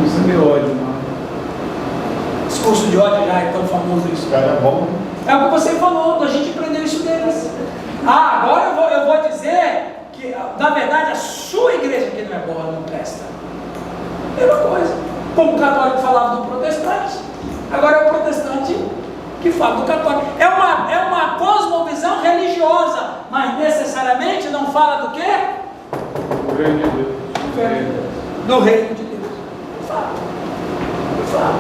Discurso de ódio, mano. Discurso de ódio, já é tão famoso isso. Cara, é bom. É o que você falou, a gente aprendeu isso deles. Ah, agora eu vou dizer que, na verdade, a sua igreja aqui não é boa, não presta. Mesma coisa. Como o católico falava do protestante, agora é o protestante que fala do católico. É uma cosmovisão religiosa, mas necessariamente não fala do quê? O reino de Deus. Do reino de Deus. Não fala.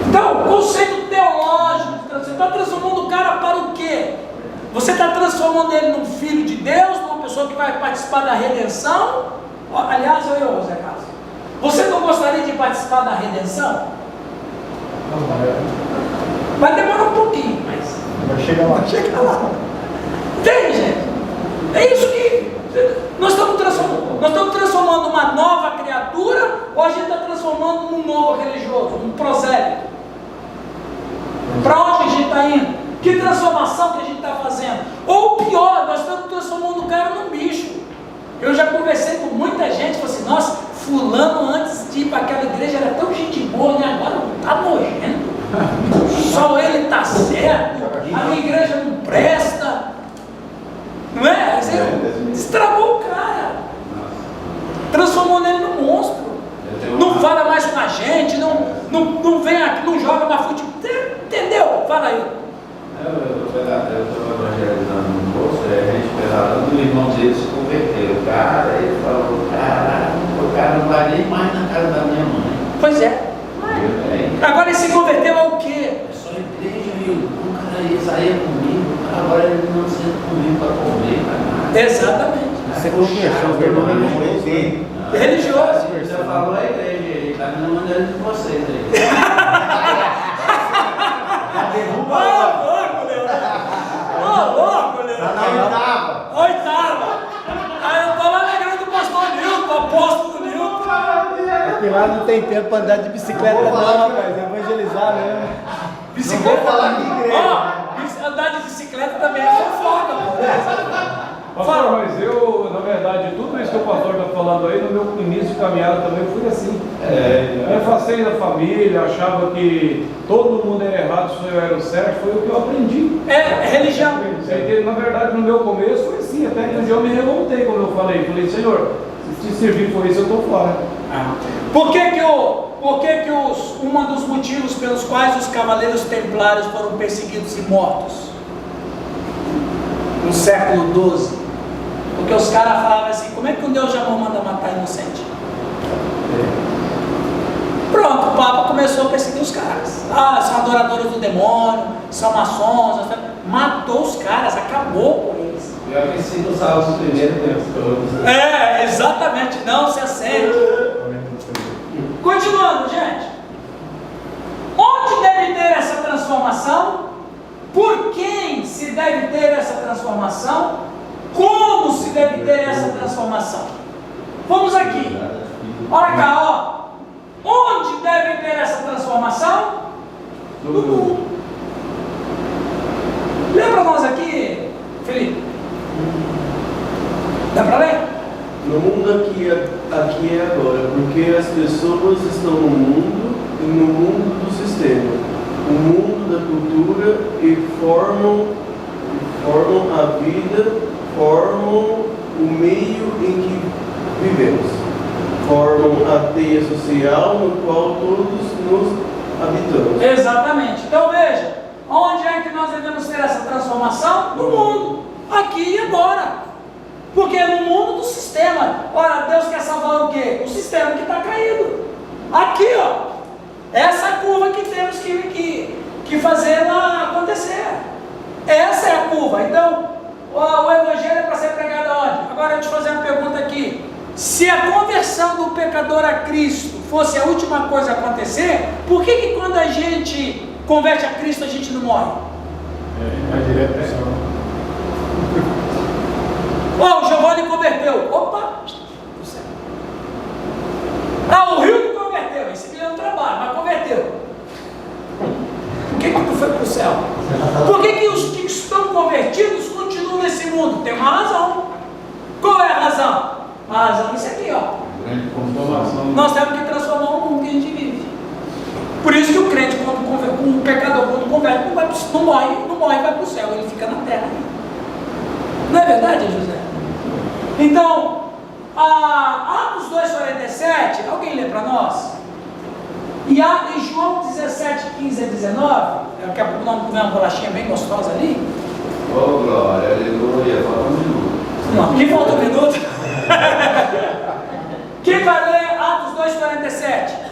Então, o conceito teológico, você está transformando o cara para o quê? Você está transformando ele num filho de Deus, numa pessoa que vai participar da redenção? Aliás, eu e o Zé Carlos, você não gostaria de participar da redenção? Vai demorar um pouquinho, mas Vai chegar lá. vai chegar lá. Entende, gente? É isso que nós estamos transformando. Nós estamos transformando uma nova criatura, ou a gente está transformando num novo religioso, um prosélito? Para onde a gente está indo? Que transformação que a gente está fazendo? Ou pior, nós estamos transformando o cara num bicho. Eu já conversei com muita gente, falei assim, nossa, fulano antes de ir para aquela igreja era tão gente boa, né? Agora está nojento. Só ele está certo, a minha igreja não presta. Não é? Você estragou o cara. Transformou ele num monstro. Não fala mais com a gente, não vem aqui, não joga mais futebol. Entendeu? Fala aí. Eu estou evangelizando no curso, a gente esperando, o irmão dele se converteu. O cara, ele falou, caralho, o cara não vai nem mais na casa da minha mãe. Pois é. Agora ele se converteu ao quê? É só igreja, viu? O cara ia sair comigo, agora ele não senta comigo para comer, para nada. Exatamente. Você conversou, verdadeiramente. Religioso. Você falou a igreja, ele está me mandando de vocês aí. Louco, Leandro. Tá na oitava. Oitava. Aí eu tô lá na igreja do pastor Nilton, apóstolo Nilton. Porque lá não tem tempo para andar de bicicleta não, rapaz, evangelizar mesmo. Bicicleta. Não vou falar de igreja. Ó, andar de bicicleta também é fofoca, pô. Pastor, mas eu, na verdade, tudo isso que o pastor está falando aí, no meu início de caminhada também, eu fui assim. Me afastei da família, achava que todo mundo era errado, só eu era o certo, foi o que eu aprendi. É religião. Na verdade, no meu começo foi assim, até que um dia eu me revoltei, como eu falei. Falei, Senhor, se te servir por isso, eu estou fora. Por que um dos motivos pelos quais os cavaleiros templários foram perseguidos e mortos? No século XII. Porque os caras falavam assim, como é que um Deus de amor manda matar inocente? Pronto, o Papa começou a perseguir os caras. Ah, são adoradores do demônio, são maçons, matou os caras, acabou com eles. Eu que ensino os salvos primeiro tempo todos. É, exatamente, não se acende. Continuando, gente. Onde deve ter essa transformação? Por quem se deve ter essa transformação? Como se deve ter essa transformação? Vamos aqui. Olha cá, ó. Onde deve ter essa transformação? No mundo. Lembra nós aqui, Felipe? Dá para ler? No mundo aqui é agora, porque as pessoas estão no mundo e no mundo do sistema, o mundo da cultura e formam a vida, formam o meio em que vivemos, formam a teia social no qual todos nos habitamos. Exatamente. Então veja, onde é que nós devemos ter essa transformação? No mundo, aqui e agora. Porque é no mundo do sistema. Ora, Deus quer salvar o quê? O sistema que está caído. Aqui, ó. Essa curva que temos que fazer ela acontecer. Essa é a curva. Então, o evangelho é para ser pregado aonde? Agora eu te fazer uma pergunta aqui. Se a conversão do pecador a Cristo fosse a última coisa a acontecer, por que quando a gente converte a Cristo a gente não morre? Vai direto pro céu. O Giovanni converteu. Opa! Pro céu. O Rio converteu. Esse filho não trabalha, mas converteu. Por que tu foi para o céu? Por que os que estão convertidos continuam nesse mundo? Tem uma razão. Qual é a razão? A razão é isso aqui, ó. Nós temos que transformar converte, não morre, vai para o céu, ele fica na terra. Não é verdade, José? Então, Atos 2,47, alguém lê para nós? E João 17, 15 a 19, daqui a pouco nós comemos uma bolachinha bem gostosa ali. Oh, glória, aleluia, falta um minuto. Não, aqui falta um minuto. Quem vai ler Atos 2,47?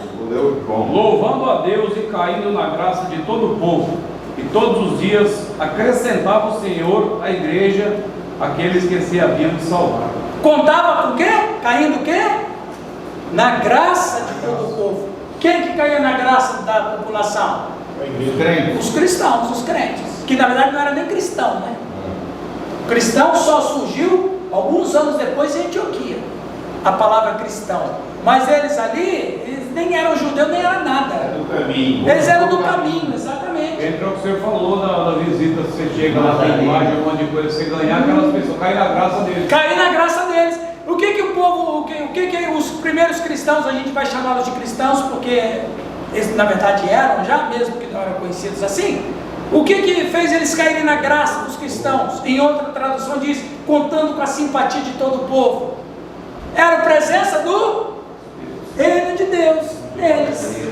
Louvando a Deus e caindo na graça de todo o povo, e todos os dias acrescentava o Senhor à igreja aqueles que se haviam de salvar. Contava com o quê? Caindo o quê? Na graça de todo o povo. Quem que caía na graça da população? Os cristãos, os crentes, que na verdade não era nem cristão, né? O cristão só surgiu alguns anos depois em Antioquia, a palavra cristão. Mas eles ali, eles nem eram judeus, nem eram nada. Do caminho. Eles eram do caminho, exatamente. Entra o que você falou na visita, você chega lá, tem imagem, um monte de coisa, você ganhar aquelas pessoas, cair na graça deles. Cair na graça deles. O que o povo, o que os primeiros cristãos, a gente vai chamá-los de cristãos, porque eles na verdade eram já, mesmo que não eram conhecidos assim. O que fez eles caírem na graça dos cristãos? Em outra tradução diz, contando com a simpatia de todo o povo. Era a presença do reino de Deus neles.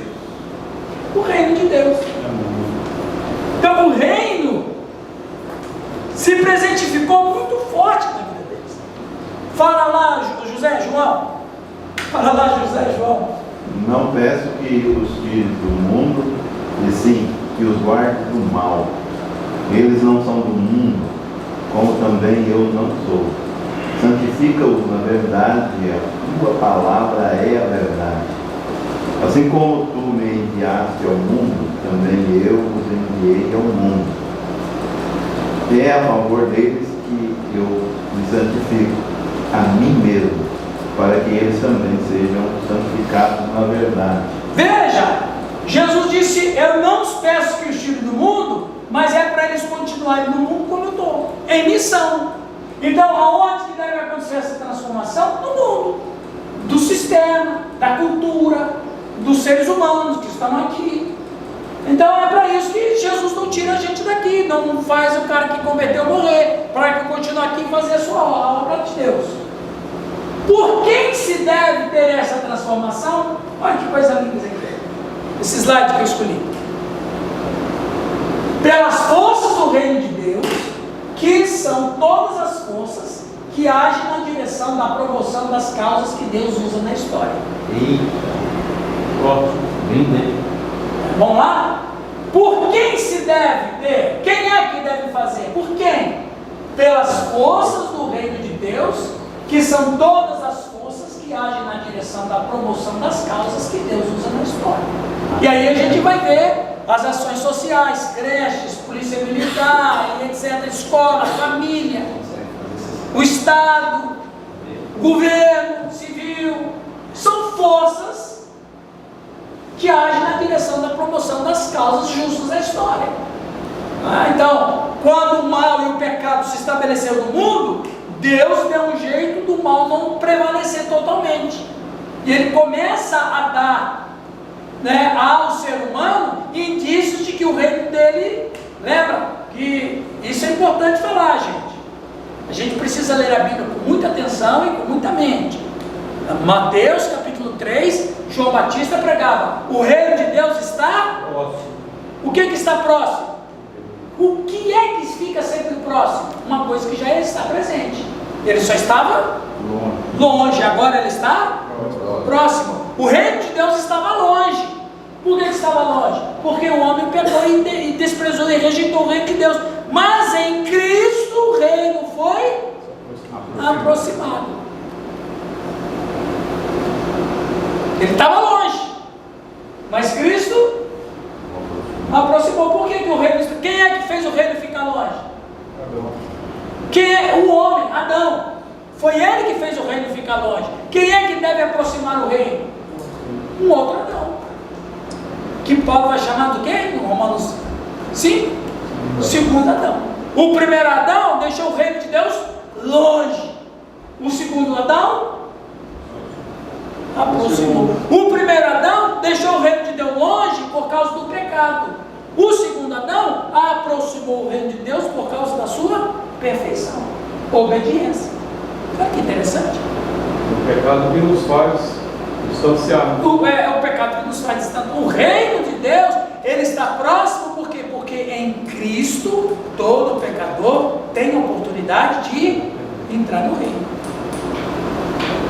O reino de Deus. Então o reino se presentificou muito forte na vida deles. Fala lá, José João. Fala lá, José João. Não peço que os tire do mundo, e sim que os guarde do mal. Eles não são do mundo, como também eu não sou. Santifica-os na verdade, a tua palavra é a verdade. Assim como tu me enviaste ao mundo, também eu os enviei ao mundo. É a favor deles que eu me santifico, a mim mesmo, para que eles também sejam santificados na verdade. Veja, Jesus disse, eu não os peço que os tire do mundo, mas é para eles continuarem no mundo como eu estou, em missão. Então, aonde que deve acontecer essa transformação? No mundo, do sistema, da cultura, dos seres humanos que estão aqui. Então é para isso que Jesus não tira a gente daqui, não faz o cara que converteu morrer, para que continue aqui e fazer a sua obra de Deus. Por quem se deve ter essa transformação? Olha que coisa linda isso aqui. Esse slide que eu escolhi. Pelas forças do reino de Deus, que são todas as forças que agem na direção da promoção das causas que Deus usa na história. Vamos lá? Por quem se deve ter? Quem é que deve fazer? Por quem? Pelas forças do reino de Deus, que são todas as forças que agem na direção da promoção das causas que Deus usa na história. E aí a gente vai ver as ações sociais, creches, polícia militar, etc., escola, família, o Estado, governo civil, são forças que agem na direção da promoção das causas justas da história. Então, quando o mal e o pecado se estabeleceram no mundo, Deus deu um jeito do mal não prevalecer totalmente. E Ele começa a dar, ao ser humano indícios de que o reino dele, lembra? Que isso é importante falar, gente. A gente precisa ler a Bíblia com muita atenção e com muita mente. Mateus capítulo 3, João Batista pregava, o reino de Deus está próximo. O que está próximo? O que é que fica sempre próximo? Uma coisa que já está presente. Ele só estava longe, agora ele está próximo. O reino de Deus estava longe. Por que estava longe? Porque o homem pegou e desprezou e rejeitou o reino de Deus. Mas em Cristo o reino foi aproximado. Ele estava longe, mas Cristo aproximou. Por que o reino? Quem é que fez o reino ficar longe? Quem é o homem? Adão. Foi ele que fez o reino ficar longe. Quem é que deve aproximar o reino? Um outro Adão, que Paulo vai chamar do quê? No Romanos 5? Segundo Adão. O primeiro Adão deixou o reino de Deus longe. O segundo Adão aproximou. O primeiro Adão deixou o reino de Deus longe por causa do pecado. O segundo Adão não aproximou o reino de Deus por causa da sua perfeição, obediência. Olha que interessante. O pecado que nos faz distanciar. É o pecado que nos faz distanciar. O reino de Deus, ele está próximo, por quê? Porque em Cristo, todo pecador tem a oportunidade de entrar no reino.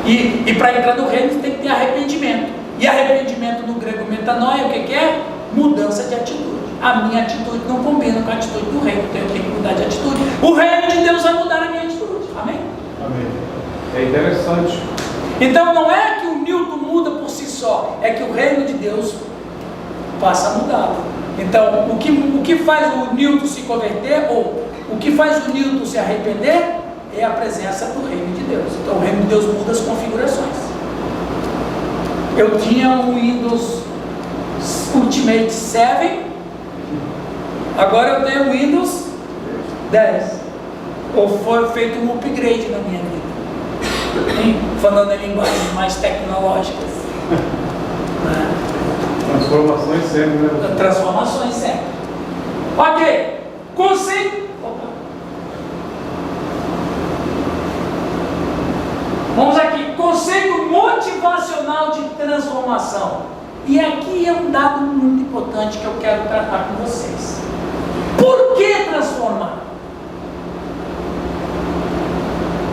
E para entrar no reino tem que ter arrependimento. E arrependimento no grego metanoia, o que é? Mudança de atitude. A minha atitude não combina com a atitude do reino, então eu tenho que mudar de atitude. O reino de Deus vai mudar a minha atitude. Amém? Amém. É interessante. Então não é que o Newton muda por si só, é que o reino de Deus passa a mudar. Então o que faz o Newton se converter, ou o que faz o Newton se arrepender, é a presença do reino de Deus. Então o reino de Deus muda as configurações. Eu tinha um Windows Ultimate 7, agora eu tenho o Windows 10. Ou foi feito um upgrade na minha vida, falando em linguagens mais tecnológicas. Transformações sempre, né? Transformações sempre. Ok. Conceito. Opa. Vamos aqui. Conceito motivacional de transformação. E aqui é um dado muito importante que eu quero tratar com vocês. Por que transformar?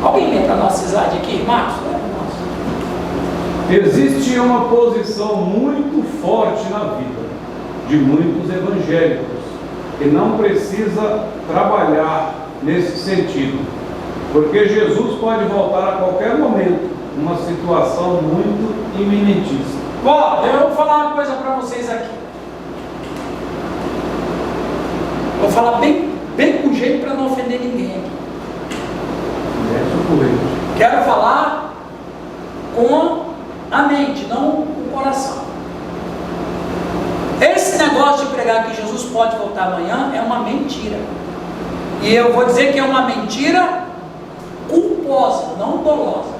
Alguém lê para a nossa slide aqui? Marcos? Existe uma posição muito forte na vida de muitos evangélicos que não precisa trabalhar nesse sentido, porque Jesus pode voltar a qualquer momento, uma situação muito iminentista. Ó, eu vou falar uma coisa para vocês aqui. Vou falar bem com jeito para não ofender ninguém aqui. Quero falar com a mente, não o coração. Esse negócio de pregar que Jesus pode voltar amanhã é uma mentira. E eu vou dizer que é uma mentira culposa, não dolosa.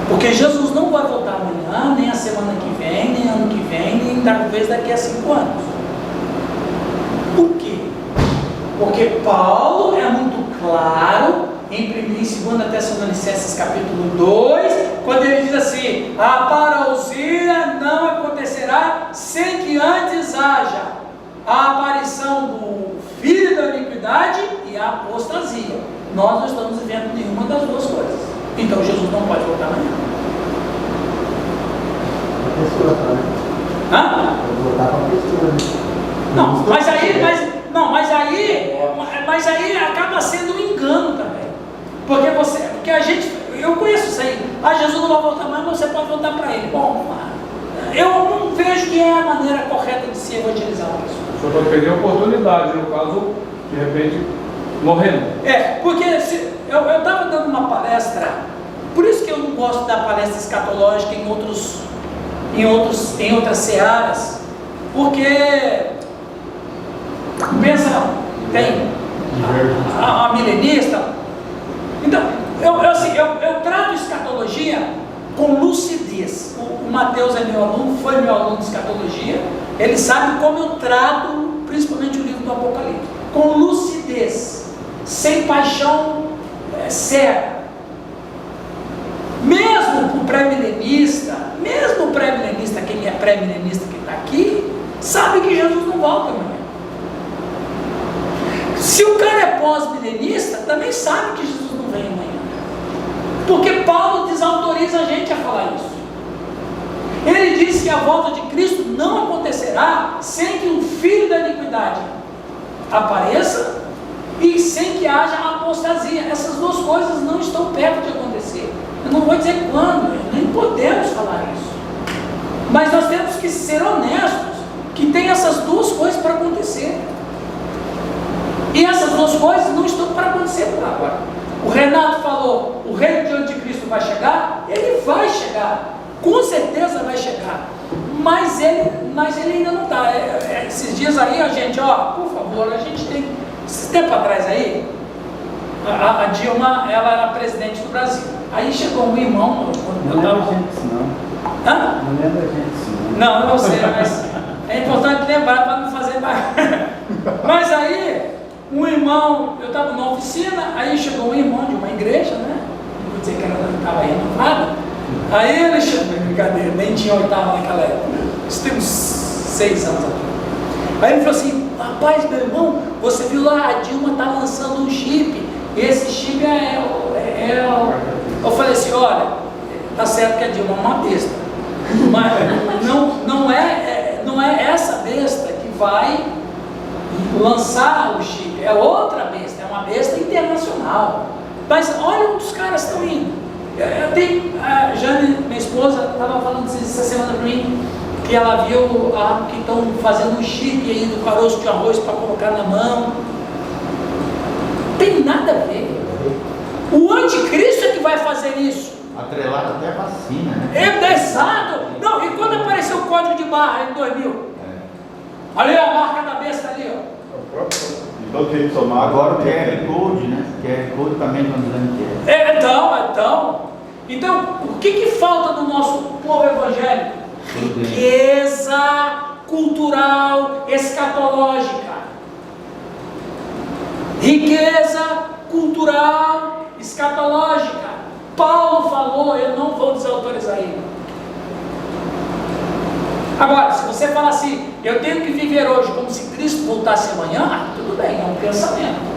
Porque Jesus não vai voltar amanhã, nem a semana que vem, nem ano que vem, nem talvez daqui a 5 anos. Por quê? Porque Paulo é muito claro em 2 Tessalonicenses capítulo 2, quando ele diz assim: a parousia não acontecerá sem que antes haja a aparição do filho da iniquidade e a apostasia. Nós não estamos vivendo nenhuma das duas coisas. Então Jesus não pode voltar amanhã. Hã? Não, mas aí acaba sendo um engano também. Porque a gente, eu conheço isso aí. Jesus não vai voltar mais, mas você pode voltar para ele. Bom, eu não vejo que é a maneira correta de se evangelizar uma pessoa. O senhor vai perder a oportunidade, no caso, de repente, morrendo. Porque eu estava dando uma palestra, por isso que eu não gosto de dar palestra escatológica em outras searas, porque pensa, tem a milenista. Então, eu trato escatologia com lucidez. O Mateus é meu aluno, foi meu aluno de escatologia. Ele sabe como eu trato, principalmente o livro do Apocalipse, com lucidez, sem paixão cega. Mesmo o pré-milenista, quem é pré-milenista que está aqui, sabe que Jesus não volta amanhã. Se o cara é pós-milenista, também sabe que Jesus não vem amanhã. Porque Paulo desautoriza a gente a falar isso. Ele diz que a volta de Cristo não acontecerá sem que o filho da iniquidade apareça e sem que haja apostasia. Essas duas coisas não estão perto de acontecer. Eu não vou dizer quando, nem podemos falar isso. Mas nós temos que ser honestos, que tem essas duas coisas para acontecer. E essas duas coisas não estão para acontecer por agora. O Renato falou, o reino de anticristo vai chegar, ele vai chegar, com certeza vai chegar, mas ele ainda não está. Esses dias aí a gente, por favor, a gente tem, esse tempo atrás aí, a Dilma, ela era presidente do Brasil, aí chegou um irmão, Não lembra a gente isso não. Hã? Não lembra a gente isso não. Não, eu não sei, mas é importante lembrar para não fazer Mas aí, um irmão, eu estava numa oficina, aí chegou um irmão de uma igreja, né? Não vou dizer que ela estava renovada. Aí ele chegou, brincadeira, nem tinha oitava naquela época. Isso tem uns 6 anos atrás. Aí ele falou assim: rapaz, meu irmão, você viu lá, a Dilma está lançando um chip. Esse chip Eu falei assim: olha, tá certo que a Dilma é uma besta, mas não é essa besta que vai lançar o chip, é outra besta, é uma besta internacional. Mas olha onde os caras estão indo. A Jane, minha esposa, estava falando essa semana para mim, que ela viu que estão fazendo um chip aí do caroço de arroz para colocar na mão. Não tem nada a ver. O anticristo é que vai fazer isso. Atrelado até a vacina, né? É exato. Não, e quando apareceu o código de barra em 2000? Ali a marca da besta ali, ó. Então tem que somar agora o QR Code, né? QR Code também não dizendo que é. Então, o que falta no nosso povo evangélico? Riqueza cultural escatológica. Riqueza cultural escatológica. Paulo falou, eu não vou desautorizar ele. Agora, se você falar assim, eu tenho que viver hoje como se Cristo voltasse amanhã, tudo bem, é um pensamento.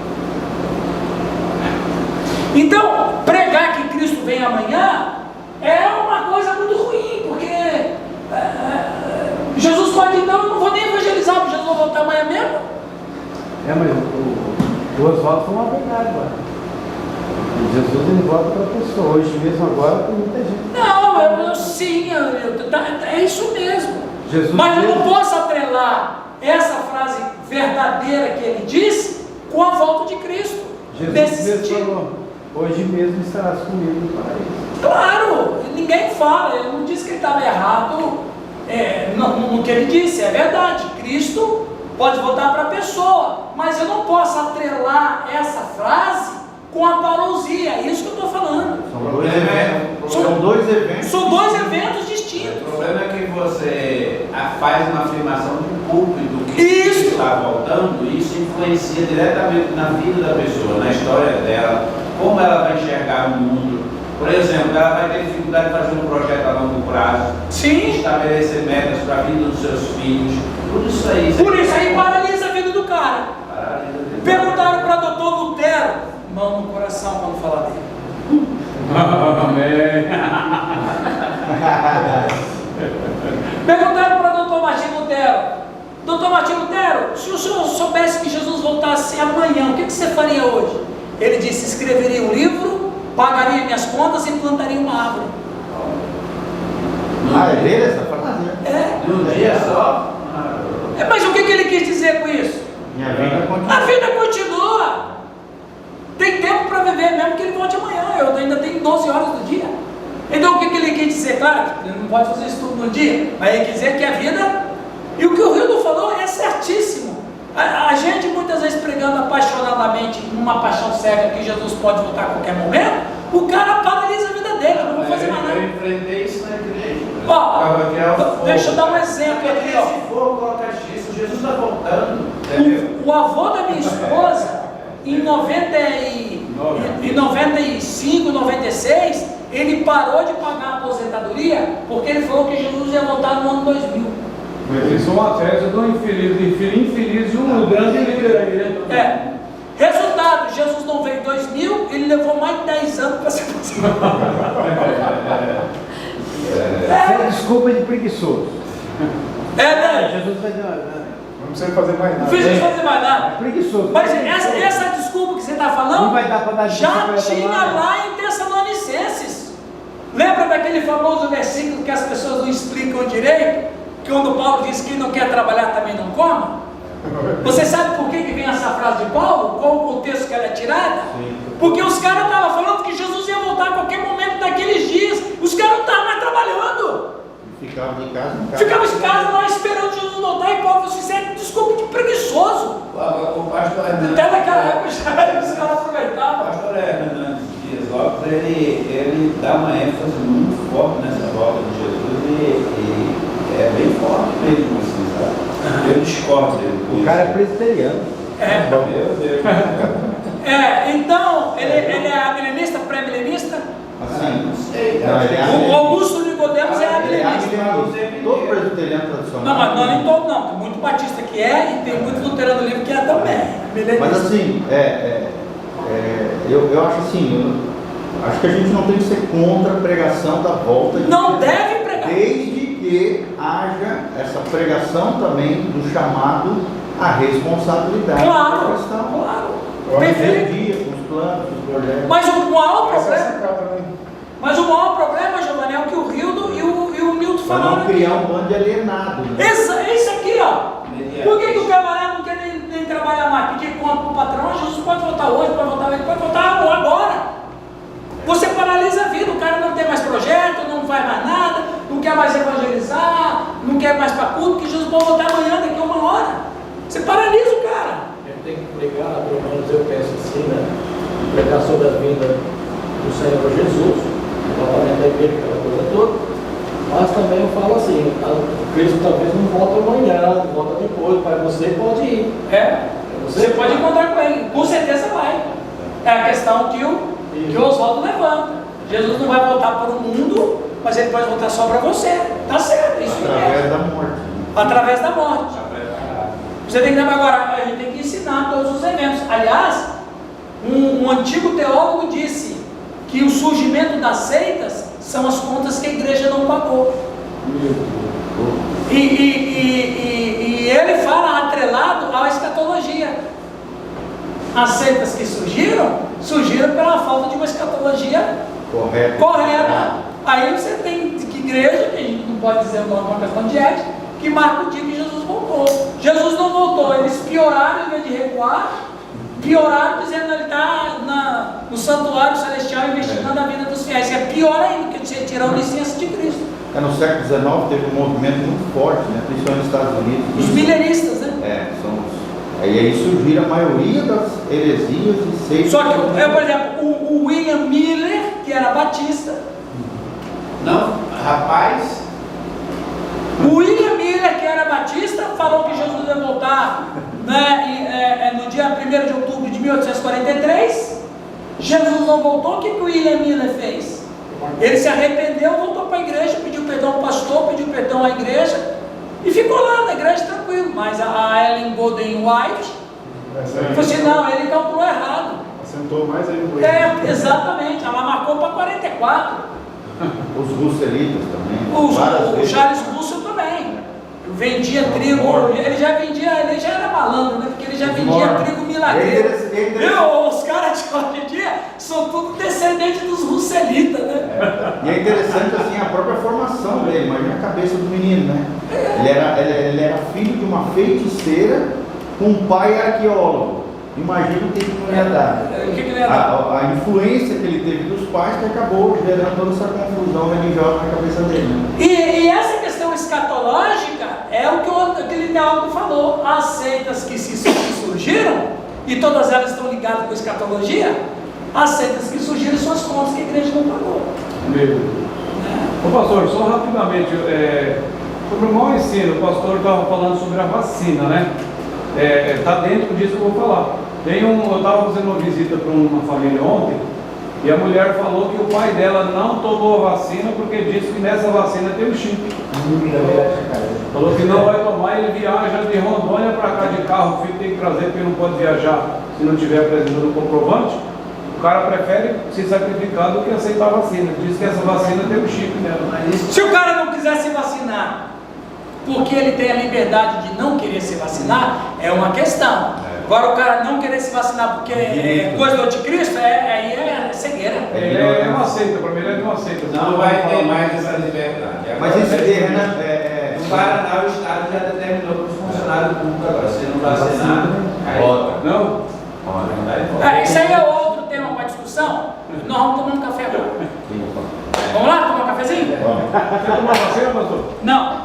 Então, pregar que Cristo vem amanhã é uma coisa muito ruim, porque Jesus pode, então, eu não vou nem evangelizar, porque Jesus vai voltar amanhã mesmo. Mas o Oswaldo foi uma verdade agora. Jesus ele volta para a pessoa. Hoje mesmo agora tem muita gente. Não, sim, é isso mesmo. Jesus mas eu não mesmo. posso atrelar essa frase verdadeira que ele disse com a volta de Cristo. Jesus nesse mesmo sentido. falou: hoje mesmo estarás comigo no paraíso. Claro, ninguém fala, ele não disse que ele estava errado no que ele disse, é verdade. Cristo pode voltar para a pessoa, mas eu não posso atrelar essa frase com a parousia, é isso que eu estou falando. São dois eventos. São dois eventos O distintos. problema é que você faz uma afirmação de púlpito que Isso. está voltando, e isso influencia diretamente na vida da pessoa, na história dela, como ela vai enxergar o mundo. Por exemplo, ela vai ter dificuldade de fazer um projeto a longo prazo, Sim. estabelecer metas para a vida dos seus filhos, tudo isso aí. Por isso aí paralisa a vida do cara. Paralisa a vida. Perguntaram para o doutor Lutero, mão no coração quando falar dele. Amém. Perguntaram para o doutor Martinho Lutero, doutor Martinho Lutero, se o senhor soubesse que Jesus voltasse amanhã, o que você faria hoje? Ele disse: escreveria um livro, pagaria minhas contas e plantaria uma árvore. É dele essa frase, né? Num dia só. Mas o que ele quis dizer com isso? Minha vida continua. A vida continua. Tem tempo para viver, mesmo que ele volte amanhã. Eu ainda tenho 12 horas do dia. Então o que ele quis dizer? Claro, ele não pode fazer isso tudo no dia, mas ele quer dizer que a vida. E o que o Hildo falou é certíssimo. A gente muitas vezes pregando apaixonadamente, numa paixão cega, que Jesus pode voltar a qualquer momento, o cara paralisa a vida dele, eu não vou fazer mais nada. Eu enfrentei isso na igreja. Deixa eu dar um exemplo aqui, ó. Se for, coloca X, Jesus está voltando. Entendeu? O avô da minha esposa, em 95, 96, ele parou de pagar a aposentadoria porque ele falou que Jesus ia voltar no ano 2000. Isso é uma festa do infeliz e um grande líder aí, né? Resultado, Jesus não veio em 2000, ele levou mais de 10 anos para se aposentar. Desculpa de preguiçoso. Né? Jesus vai dar. Não precisa fazer mais Não nada. precisa fazer mais nada. Preguiçoso. Mas essa desculpa que você está falando Não vai dar para dar já desculpa tinha pra tomar. lá em Tessalonicenses. Lembra daquele famoso versículo que as pessoas não explicam direito? Quando Paulo diz que quem não quer trabalhar também não coma? Você sabe por que vem essa frase de Paulo? Qual o contexto que ela é tirada? Sim. Porque os caras estavam falando que Jesus ia voltar a qualquer momento daqueles dias. Os caras não estavam mais trabalhando. Ficava em casa, Ficavam em casa lá esperando Jesus voltar. E Paulo falou assim: "Isso é desculpa de preguiçoso." O pastor Até naquela época já os caras aproveitavam. O pastor Hernandes Dias Lopes, ele dá uma ênfase muito forte nessa volta de Jesus e é bem forte mesmo, assim, sabe? Eu discordo dele com cara é presbiteriano. Então, ele é amilenista, pré-milenista? Assim, Não sei, não, ele é O Augusto Nicodemos é amilenista. todo presbiteriano tradicional. Não, mas não é nem todo não. Tem muito batista que é e tem muito luterano livre que é também. Milenista. Mas assim, eu acho assim, acho que a gente não tem que ser contra a pregação da volta de Não Jesus, deve pregar. desde que haja essa pregação também do chamado à responsabilidade da Claro, questão. claro. Dia a Perfeito. dia, com os planos, com os projetos. Mas o maior Essa é a problema, sacada, né? mas o maior problema, Giovanni, é o que o Rildo e o Milton Para falaram não criar aqui. um bando de alienado, né? Isso aqui, ó. Por que o camarada não quer nem trabalhar mais? Pedir conta para o patrão? Jesus pode voltar hoje, pode voltar hoje, pode voltar agora. Você paralisa a vida, o cara não tem mais projeto, não faz mais nada, não quer mais evangelizar, não quer mais para culto, que Jesus pode voltar amanhã, daqui a 1 hora. Você paralisa o cara. A gente tem que pregar, pelo menos eu penso assim, né? Pregar sobre a vinda do Senhor Jesus, o tratamento da igreja, aquela coisa toda. Mas também eu falo assim, Cristo talvez não volta amanhã, não volta depois, mas você pode ir. Você pode encontrar com ele, com certeza vai. É a questão que o Oswaldo levanta. Jesus não vai voltar para o mundo, mas ele pode voltar só para você. Tá certo, isso Através é. da morte. Através da morte. Você tem que lembrar agora, a gente tem que ensinar todos os eventos. Aliás, um antigo teólogo disse que o surgimento das seitas são as contas que a igreja não pagou. E ele fala atrelado à escatologia. As seitas que surgiram pela falta de uma escatologia correta. Aí você tem que igreja, que a gente não pode dizer uma questão de ética, que marca o dia que Jesus voltou. Jesus não voltou, eles pioraram em vez de recuar, pioraram dizendo que ele está no santuário celestial investigando a vida dos fiéis. É pior ainda, porque você tirou licença de Cristo. No século XIX teve um movimento muito forte, né? Principalmente nos Estados Unidos. Os milenistas, né? Aí surgiram a maioria das heresias e seitas. Só que, por exemplo, o William Miller, que era batista. Não, rapaz, O William Miller, que era batista, falou que Jesus ia voltar, né, no dia 1º de outubro de 1843. Jesus não voltou. O que o William Miller fez? Ele se arrependeu, voltou para a igreja, pediu perdão ao pastor, pediu perdão à igreja e ficou lá na igreja tranquilo. Mas a Ellen Golden White falou assim: não, ele calculou errado. Assentou mais aí no banheiro. Exatamente, ela marcou para 44. Os russelitas também. O Charles Russell também. Vendia trigo, ele já era malandro, né? Porque ele já vendia trigo milagreiro. Os caras de hoje em dia são tudo descendentes dos russelitas, né? E é interessante assim a própria formação dele, imagina a cabeça do menino, né? Ele era filho de uma feiticeira com um pai arqueólogo. Imagina o que ele ia dar. O que ele ia dar? A influência que ele teve dos pais que acabou gerando toda essa confusão religiosa na cabeça dele. Né? E essa questão escatológica é o que aquele teólogo falou. As seitas que surgiram, e todas elas estão ligadas com a escatologia, as seitas que surgiram são as contas que a igreja não pagou. Ô pastor, só rapidamente, sobre o mau ensino, o pastor estava falando sobre a vacina, né? Está dentro disso que eu vou falar. Eu estava fazendo uma visita para uma família ontem, e a mulher falou que o pai dela não tomou a vacina porque disse que nessa vacina tem o chip. Falou que não vai tomar, ele viaja de Rondônia para cá de carro, o filho tem que trazer porque não pode viajar se não tiver apresentando o comprovante. O cara prefere se sacrificar do que aceitar a vacina. Diz que essa vacina tem o chip nela. Se o cara não quiser se vacinar porque ele tem a liberdade de não querer se vacinar, é uma questão. Agora o cara não querer se vacinar porque é coisa do anticristo, aí é cegueira. É uma seita, para mim ele é uma seita. não vai ter mais essa liberdade. Mas esse termo, né? No Paraná, o Estado já determinou para os funcionários públicos agora. Se não vacinar, aí Volta. Não? Isso aí é outro tema para discussão. Nós vamos tomar um café agora. Vamos lá tomar um cafezinho? Quer tomar vacina, pastor? Não.